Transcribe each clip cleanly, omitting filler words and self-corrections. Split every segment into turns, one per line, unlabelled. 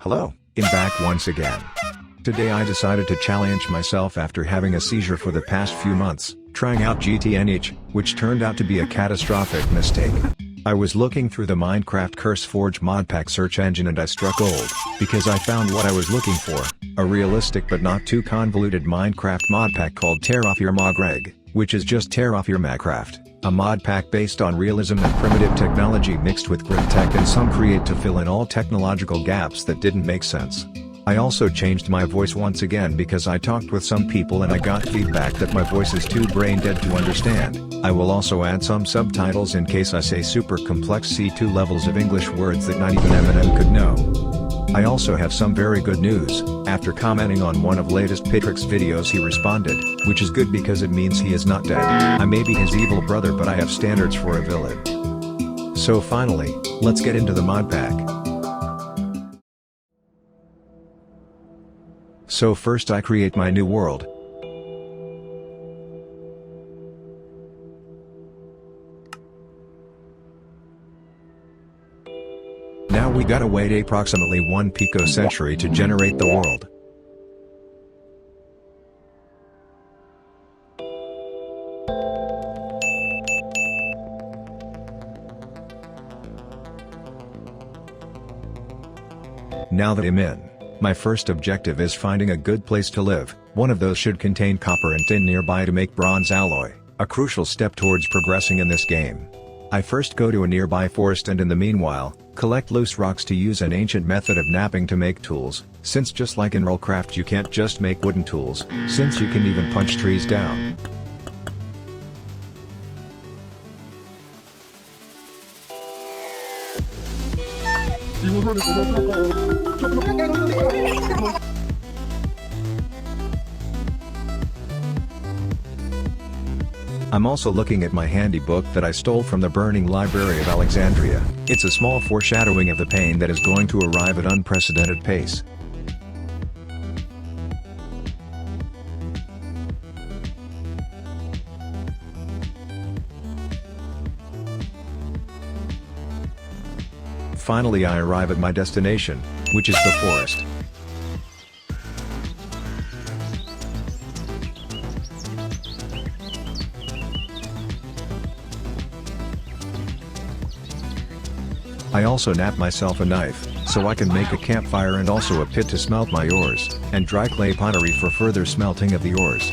Hello, I'm back once again. Today I decided to challenge myself after having a seizure for the past few months, trying out GTNH, which turned out to be a catastrophic mistake. I was looking through the Minecraft CurseForge modpack search engine and I struck gold, because I found what I was looking for, a realistic but not too convoluted Minecraft modpack called TerraFirmaBalls, which is just TerraFirmaCraft. A mod pack based on realism and primitive technology mixed with grid tech and some create to fill in all technological gaps that didn't make sense. I also changed my voice once again because I talked with some people and I got feedback that my voice is too brain dead to understand. I will also add some subtitles in case I say super complex C2 levels of English words that not even Eminem could know. I also have some very good news. After commenting on one of latest Patrick's videos he responded, which is good because it means he is not dead. I may be his evil brother but I have standards for a villain. So finally, let's get into the mod pack. So first I create my new world. Now we gotta wait approximately 1 picocentury to generate the world. Now that I'm in, my first objective is finding a good place to live. One of those should contain copper and tin nearby to make bronze alloy, a crucial step towards progressing in this game. I first go to a nearby forest and in the meanwhile, collect loose rocks to use an ancient method of knapping to make tools, since just like in Rollcraft you can't just make wooden tools, since you can even punch trees down. I'm also looking at my handy book that I stole from the burning library of Alexandria. It's a small foreshadowing of the pain that is going to arrive at unprecedented pace. Finally I arrive at my destination, which is the forest. I also nap myself a knife, so I can make a campfire and also a pit to smelt my ores, and dry clay pottery for further smelting of the ores.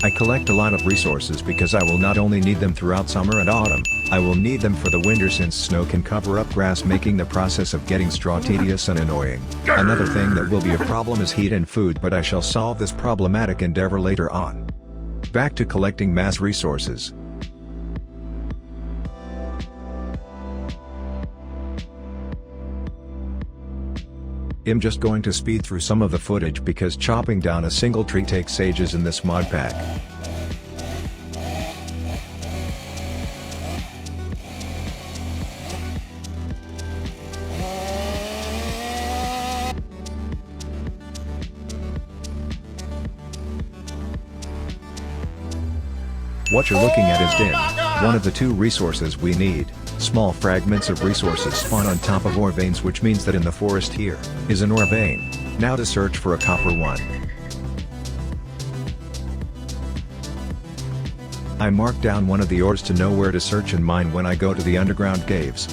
I collect a lot of resources because I will not only need them throughout summer and autumn, I will need them for the winter since snow can cover up grass making the process of getting straw tedious and annoying. Another thing that will be a problem is heat and food, but I shall solve this problematic endeavor later on. Back to collecting mass resources. I'm just going to speed through some of the footage because chopping down a single tree takes ages in this mod pack. What you're looking at is din, one of the two resources we need. Small fragments of resources spawn on top of ore veins, which means that in the forest here is an ore vein. Now to search for a copper one. I mark down one of the ores to know where to search and mine when I go to the underground caves.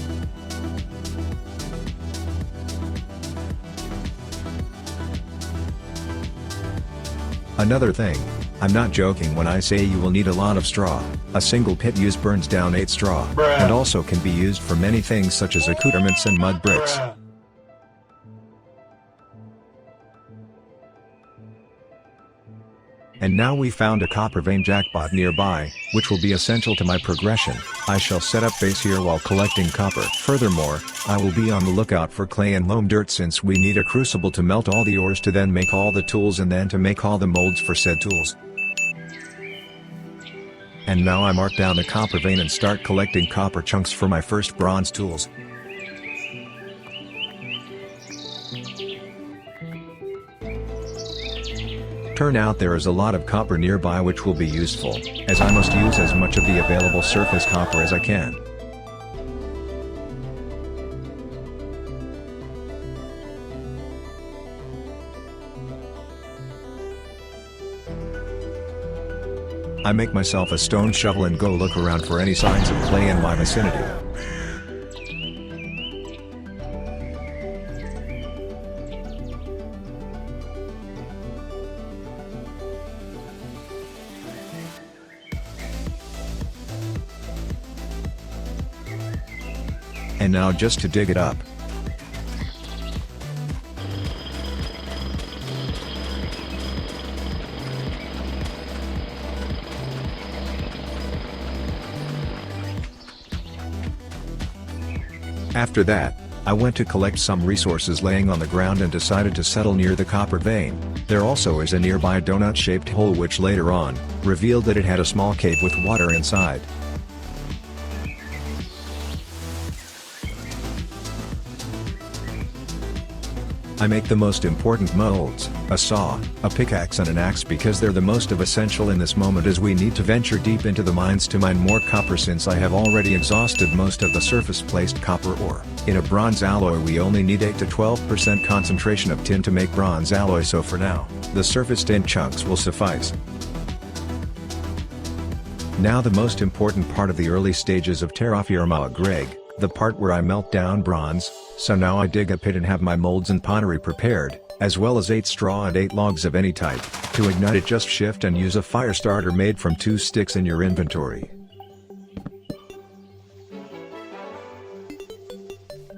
Another thing, I'm not joking when I say you will need a lot of straw. A single pit use burns down 8 straw, and also can be used for many things such as accoutrements and mud bricks. And now we found a copper vein jackpot nearby, which will be essential to my progression. I shall set up base here while collecting copper. Furthermore, I will be on the lookout for clay and loam dirt since we need a crucible to melt all the ores to then make all the tools and then to make all the molds for said tools. And now I mark down the copper vein and start collecting copper chunks for my first bronze tools. Turn out there is a lot of copper nearby which will be useful, as I must use as much of the available surface copper as I can. I make myself a stone shovel and go look around for any signs of clay in my vicinity. And now just to dig it up. After that, I went to collect some resources laying on the ground and decided to settle near the copper vein. There also is a nearby donut-shaped hole which later on, revealed that it had a small cave with water inside. I make the most important molds, a saw, a pickaxe and an axe because they're the most essential in this moment as we need to venture deep into the mines to mine more copper since I have already exhausted most of the surface-placed copper ore. In a bronze alloy we only need 8 to 12% concentration of tin to make bronze alloy, so for now, the surface tin chunks will suffice. Now the most important part of the early stages of TerraFirmaBalls, the part where I melt down bronze. So now I dig a pit and have my molds and pottery prepared, as well as 8 straw and 8 logs of any type. To ignite it, just shift and use a fire starter made from 2 sticks in your inventory.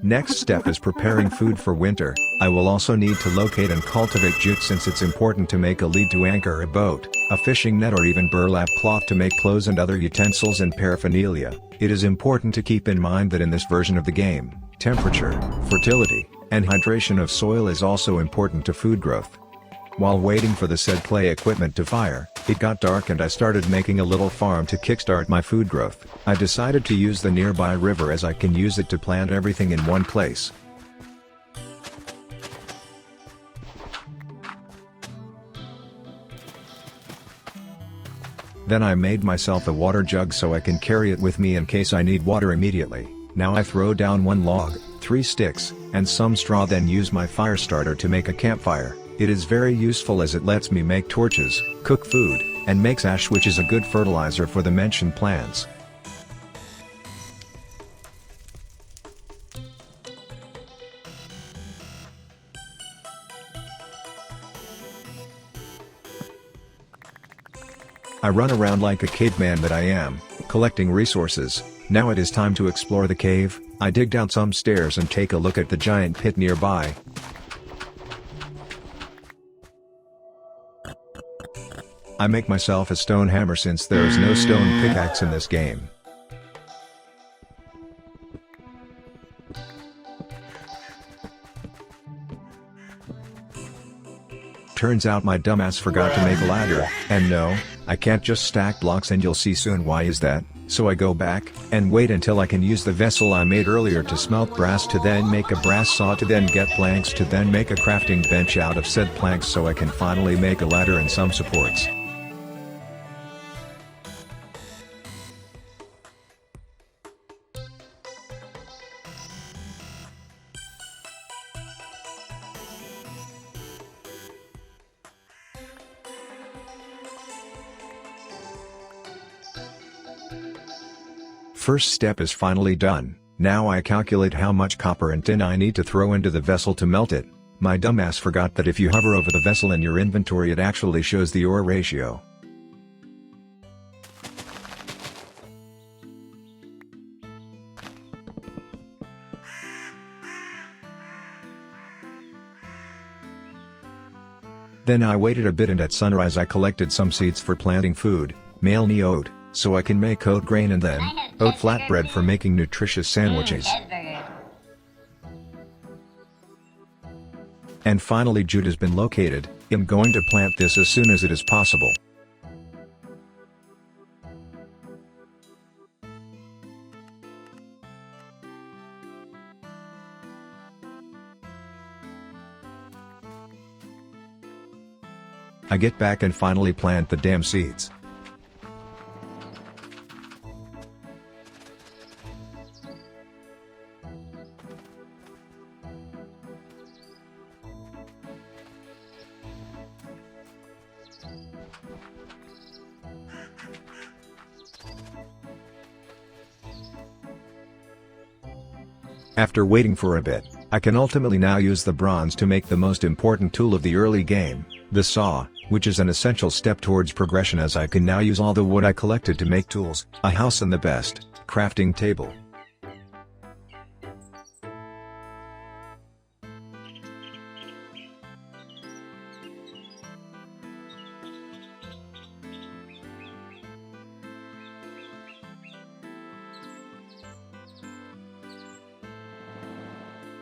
Next step is preparing food for winter. I will also need to locate and cultivate jute since it's important to make a lead to anchor a boat, a fishing net or even burlap cloth to make clothes and other utensils and paraphernalia. It is important to keep in mind that in this version of the game, temperature, fertility, and hydration of soil is also important to food growth. While waiting for the said clay equipment to fire, it got dark and I started making a little farm to kickstart my food growth. I decided to use the nearby river as I can use it to plant everything in one place. Then I made myself a water jug so I can carry it with me in case I need water immediately. Now I throw down 1 log, 3 sticks, and some straw, then use my fire starter to make a campfire. It is very useful as it lets me make torches, cook food, and makes ash, which is a good fertilizer for the mentioned plants. I run around like a caveman that I am, collecting resources. Now it is time to explore the cave. I dig down some stairs and take a look at the giant pit nearby. I make myself a stone hammer since there is no stone pickaxe in this game. Turns out my dumbass forgot to make a ladder, and no, I can't just stack blocks, and you'll see soon why is that. So I go back, and wait until I can use the vessel I made earlier to smelt brass, to then make a brass saw, to then get planks, to then make a crafting bench out of said planks, so I can finally make a ladder and some supports. First step is finally done. Now I calculate how much copper and tin I need to throw into the vessel to melt it. My dumbass forgot that if you hover over the vessel in your inventory, it actually shows the ore ratio. Then I waited a bit, and at sunrise I collected some seeds for planting food, mainly oat, so I can make oat grain, and then oat flatbread for making nutritious sandwiches. And finally jute has been located. I'm going to plant this as soon as it is possible. I get back and finally plant the damn seeds. After waiting for a bit, I can ultimately now use the bronze to make the most important tool of the early game, the saw, which is an essential step towards progression as I can now use all the wood I collected to make tools, a house and the best crafting table.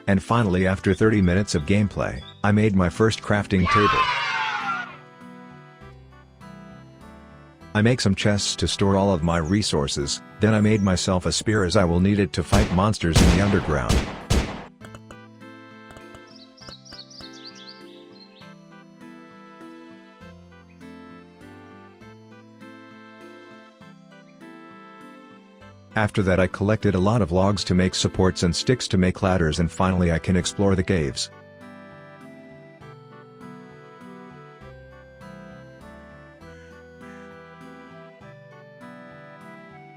And finally, after 30 minutes of gameplay, I made my first crafting table. I make some chests to store all of my resources, then I made myself a spear as I will need it to fight monsters in the underground. After that I collected a lot of logs to make supports and sticks to make ladders, and finally I can explore the caves.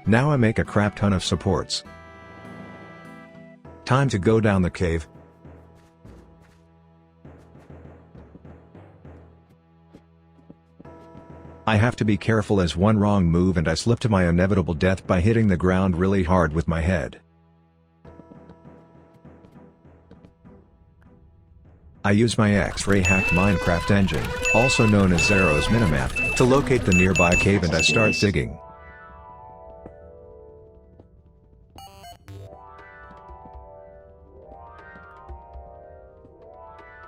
Now I make a crap ton of supports. Time to go down the cave. I have to be careful as one wrong move and I slip to my inevitable death by hitting the ground really hard with my head. I use my X-ray hacked Minecraft engine, also known as Zero's minimap, to locate the nearby cave and I start digging.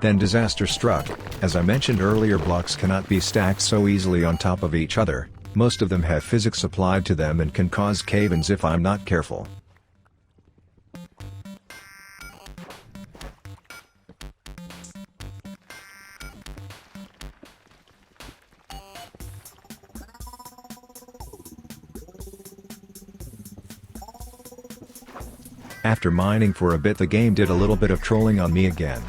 Then disaster struck. As I mentioned earlier, blocks cannot be stacked so easily on top of each other, most of them have physics applied to them and can cause cave-ins if I'm not careful. After mining for a bit, the game did a little bit of trolling on me again.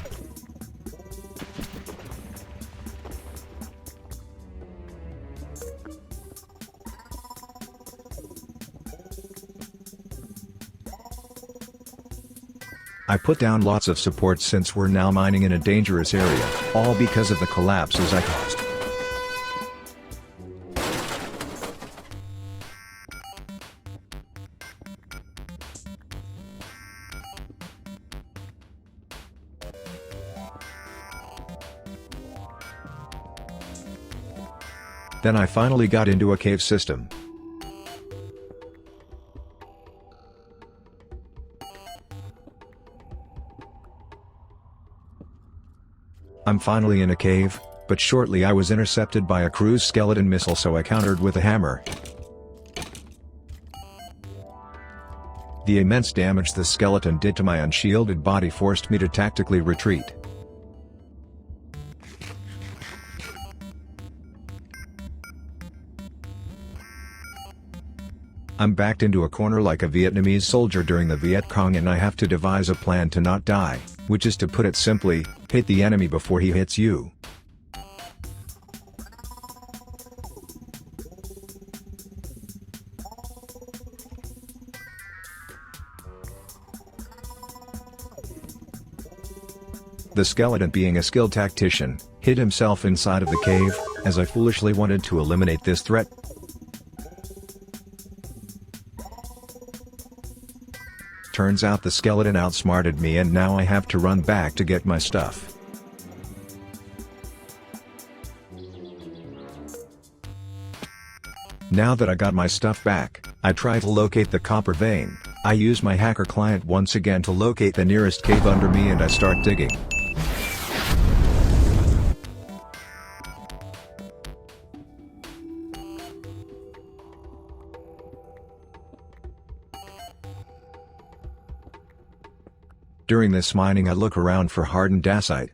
I put down lots of supports since we're now mining in a dangerous area, all because of the collapses I caused. Then I finally got into a cave system. I'm finally in a cave, but shortly I was intercepted by a cruise skeleton missile, so I countered with a hammer. The immense damage the skeleton did to my unshielded body forced me to tactically retreat. I'm backed into a corner like a Vietnamese soldier during the Viet Cong, and I have to devise a plan to not die, which is, to put it simply, hit the enemy before he hits you. The skeleton, being a skilled tactician, hid himself inside of the cave, as I foolishly wanted to eliminate this threat. Turns out the skeleton outsmarted me, and now I have to run back to get my stuff. Now that I got my stuff back, I try to locate the copper vein. I use my hacker client once again to locate the nearest cave under me, and I start digging. During this mining I look around for hardened dacite.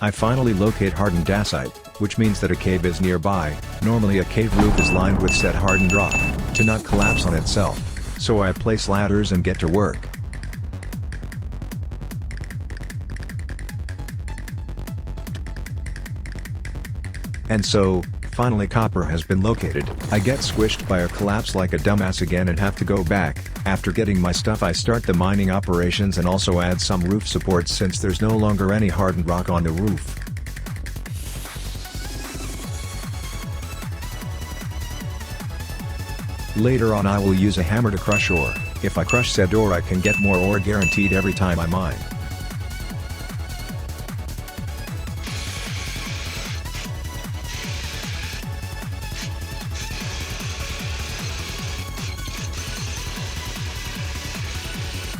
I finally locate hardened dacite, which means that a cave is nearby. Normally a cave roof is lined with said hardened rock, to not collapse on itself, so I place ladders and get to work. And so, finally copper has been located. I get squished by a collapse like a dumbass again and have to go back. After getting my stuff I start the mining operations and also add some roof supports since there's no longer any hardened rock on the roof. Later on I will use a hammer to crush ore. If I crush said ore I can get more ore guaranteed every time I mine.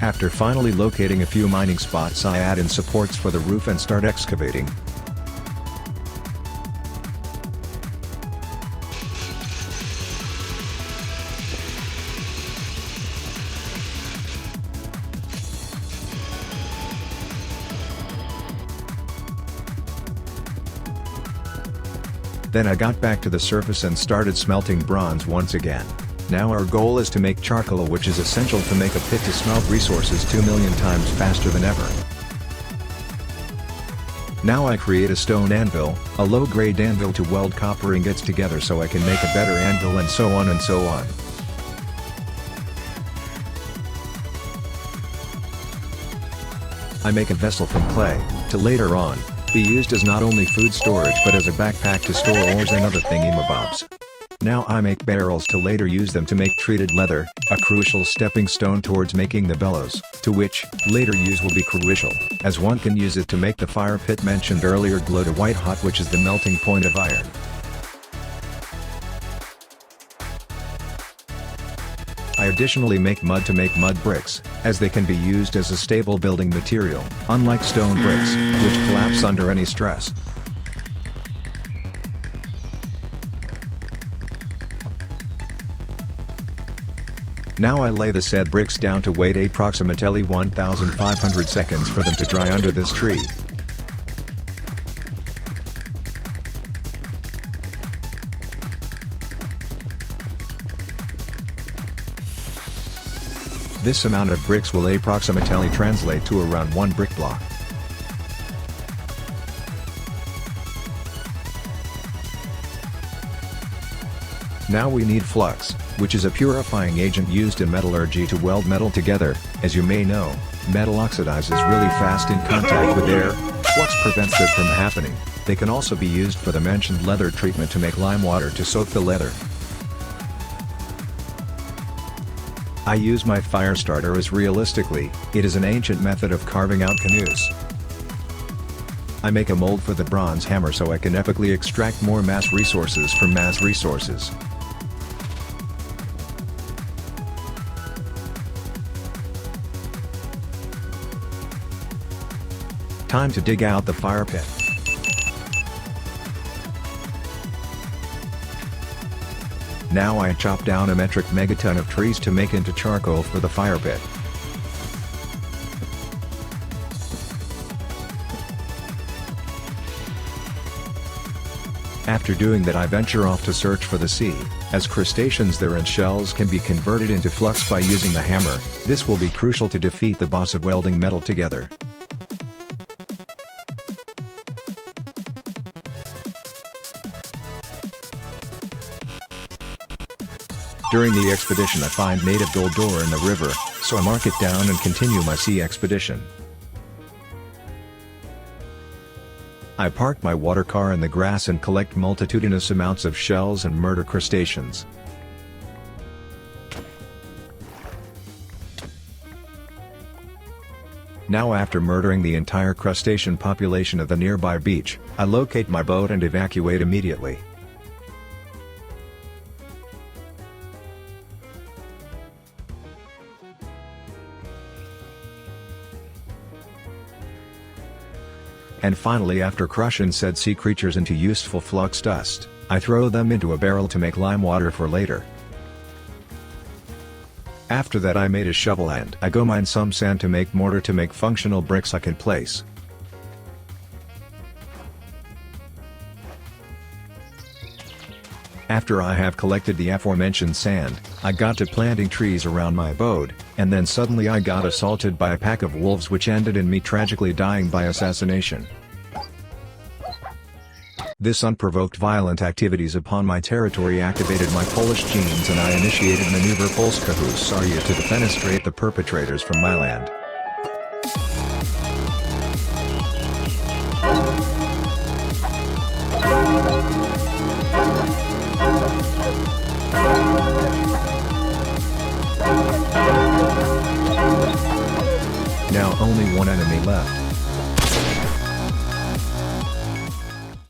After finally locating a few mining spots I add in supports for the roof and start excavating. Then I got back to the surface and started smelting bronze once again. Now our goal is to make charcoal, which is essential to make a pit to smelt resources 2 million times faster than ever. Now I create a stone anvil, a low-grade anvil to weld copper ingots together so I can make a better anvil and so on and so on. I make a vessel from clay, to later on, be used as not only food storage but as a backpack to store ores and other thingy-mabobs. Now I make barrels to later use them to make treated leather, a crucial stepping stone towards making the bellows, to which, later use will be crucial, as one can use it to make the fire pit mentioned earlier glow to white hot, which is the melting point of iron. I additionally make mud to make mud bricks, as they can be used as a stable building material, unlike stone bricks, which collapse under any stress. Now I lay the said bricks down to wait approximately 1500 seconds for them to dry under this tree. This amount of bricks will approximately translate to around 1 brick block. Now we need flux, which is a purifying agent used in metallurgy to weld metal together. As you may know, metal oxidizes really fast in contact with air. Flux prevents that from happening. They can also be used for the mentioned leather treatment to make lime water to soak the leather. I use my fire starter as realistically, it is an ancient method of carving out canoes. I make a mold for the bronze hammer so I can epically extract more mass resources from mass resources. Time to dig out the fire pit. Now I chop down a metric megaton of trees to make into charcoal for the fire pit. After doing that I venture off to search for the sea, as crustaceans there and shells can be converted into flux by using the hammer. This will be crucial to defeat the boss of welding metal together. During the expedition I find native gold ore in the river, so I mark it down and continue my sea expedition. I park my water car in the grass and collect multitudinous amounts of shells and murder crustaceans. Now after murdering the entire crustacean population of the nearby beach, I locate my boat and evacuate immediately. And finally, after crushing said sea creatures into useful flux dust, I throw them into a barrel to make lime water for later. After that I made a shovel and I go mine some sand to make mortar to make functional bricks I can place. After I have collected the aforementioned sand, I got to planting trees around my abode, and then suddenly I got assaulted by a pack of wolves which ended in me tragically dying by assassination. This unprovoked violent activities upon my territory activated my Polish genes and I initiated maneuver Polska Husaria to defenestrate the perpetrators from my land. Now only one enemy left.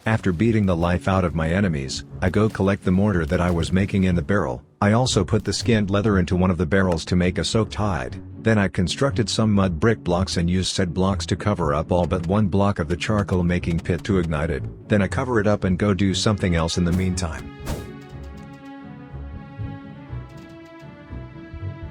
After beating the life out of my enemies, I go collect the mortar that I was making in the barrel. I also put the skinned leather into one of the barrels to make a soaked hide. Then I constructed some mud brick blocks and used said blocks to cover up all but one block of the charcoal making pit to ignite it. Then I cover it up and go do something else in the meantime.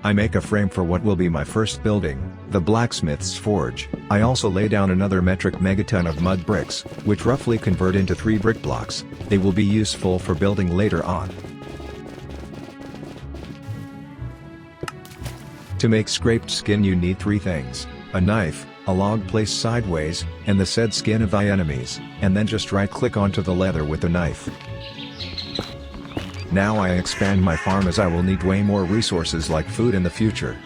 I make a frame for what will be my first building, the blacksmith's forge. I also lay down another metric megaton of mud bricks, which roughly convert into 3 brick blocks. They will be useful for building later on. To make scraped skin you need 3 things, a knife, a log placed sideways, and the said skin of thy enemies, and then just right click onto the leather with the knife. Now I expand my farm as I will need way more resources like food in the future.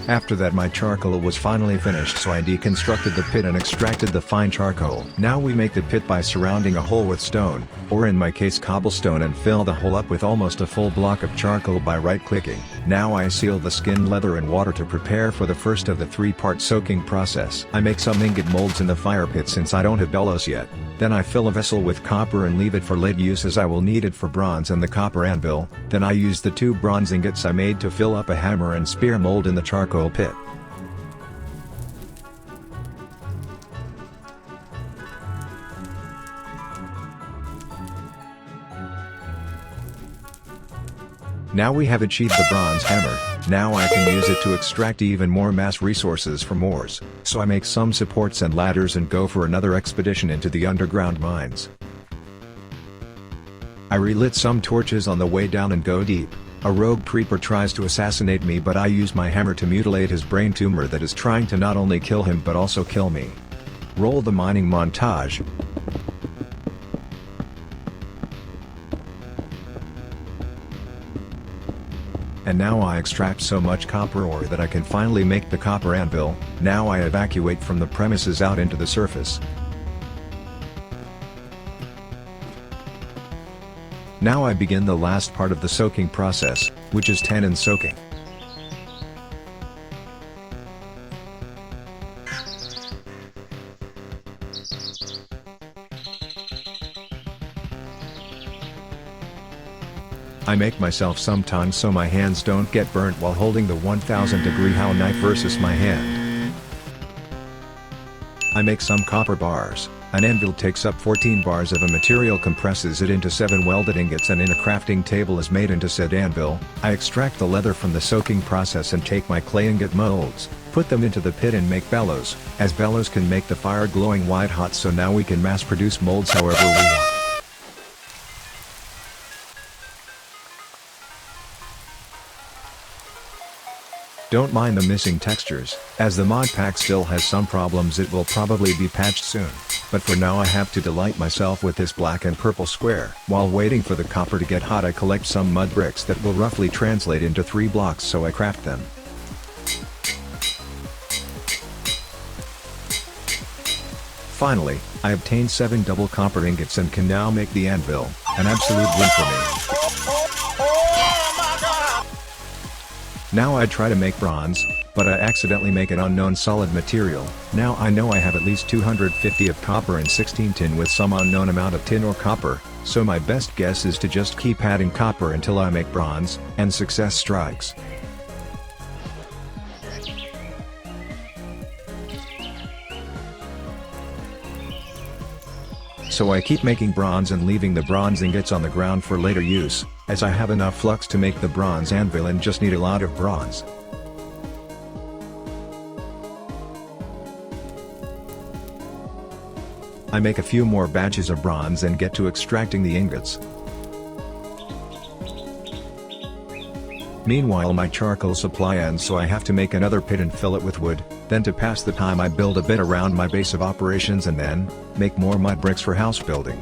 After that my charcoal was finally finished, so I deconstructed the pit and extracted the fine charcoal. Now we make the pit by surrounding a hole with stone, or in my case cobblestone, and fill the hole up with almost a full block of charcoal by right clicking. Now I seal the skinned leather in water to prepare for the first of the 3-part soaking process. I make some ingot molds in the fire pit since I don't have bellows yet. Then I fill a vessel with copper and leave it for late use as I will need it for bronze and the copper anvil. Then I use the 2 bronze ingots I made to fill up a hammer and spear mold in the charcoal pit. Now we have achieved the bronze hammer. Now I can use it to extract even more mass resources from ores, so I make some supports and ladders and go for another expedition into the underground mines. I relit some torches on the way down and go deep. A rogue creeper tries to assassinate me, but I use my hammer to mutilate his brain tumor that is trying to not only kill him but also kill me. Roll the mining montage. And now I extract so much copper ore that I can finally make the copper anvil. Now I evacuate from the premises out into the surface. Now I begin the last part of the soaking process, which is tannin soaking. I make myself some tongs so my hands don't get burnt while holding the 1000-degree How knife versus my hand. I make some copper bars. An anvil takes up 14 bars of a material, compresses it into 7 welded ingots, and in a crafting table is made into said anvil. I extract the leather from the soaking process and take my clay ingot molds, put them into the pit and make bellows, as bellows can make the fire glowing white hot, so now we can mass produce molds however we want. Don't mind the missing textures, as the mod pack still has some problems. It will probably be patched soon, but for now I have to delight myself with this black and purple square. While waiting for the copper to get hot, I collect some mud bricks that will roughly translate into 3 blocks, so I craft them. Finally, I obtained 7 double copper ingots and can now make the anvil, an absolute win for me. Now I try to make bronze, but I accidentally make an unknown solid material. Now I know I have at least 250 of copper and 16 tin with some unknown amount of tin or copper, so my best guess is to just keep adding copper until I make bronze, and success strikes. So I keep making bronze and leaving the bronze ingots on the ground for later use, as I have enough flux to make the bronze anvil and just need a lot of bronze. I make a few more batches of bronze and get to extracting the ingots. Meanwhile my charcoal supply ends, so I have to make another pit and fill it with wood. Then to pass the time I build a bit around my base of operations and then, make more mud bricks for house building.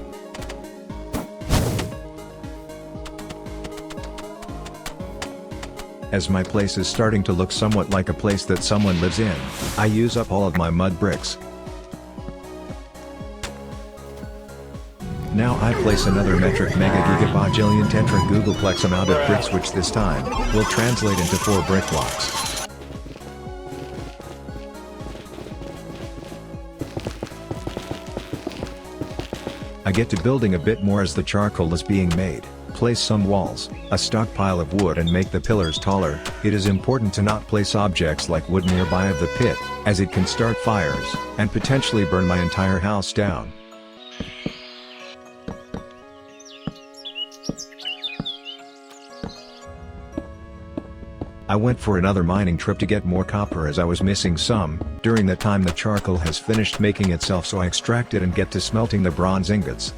As my place is starting to look somewhat like a place that someone lives in, I use up all of my mud bricks. Now I place another metric mega gigabajillion tetra googleplex amount of bricks, which this time, will translate into 4 brick blocks. I get to building a bit more as the charcoal is being made, place some walls, a stockpile of wood and make the pillars taller. It is important to not place objects like wood nearby of the pit, as it can start fires, and potentially burn my entire house down. I went for another mining trip to get more copper as I was missing some. During that time the charcoal has finished making itself, so I extract it and get to smelting the bronze ingots.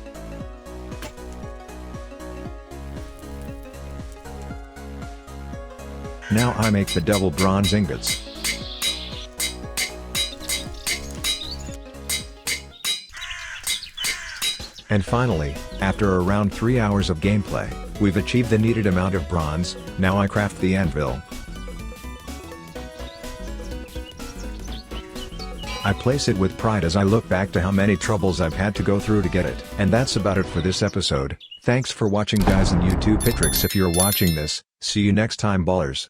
Now I make the double bronze ingots. And finally, after around 3 hours of gameplay, we've achieved the needed amount of bronze. Now I craft the anvil. I place it with pride as I look back to how many troubles I've had to go through to get it. And that's about it for this episode. Thanks for watching guys, and YouTube Pitrix if you're watching this. See you next time, ballers.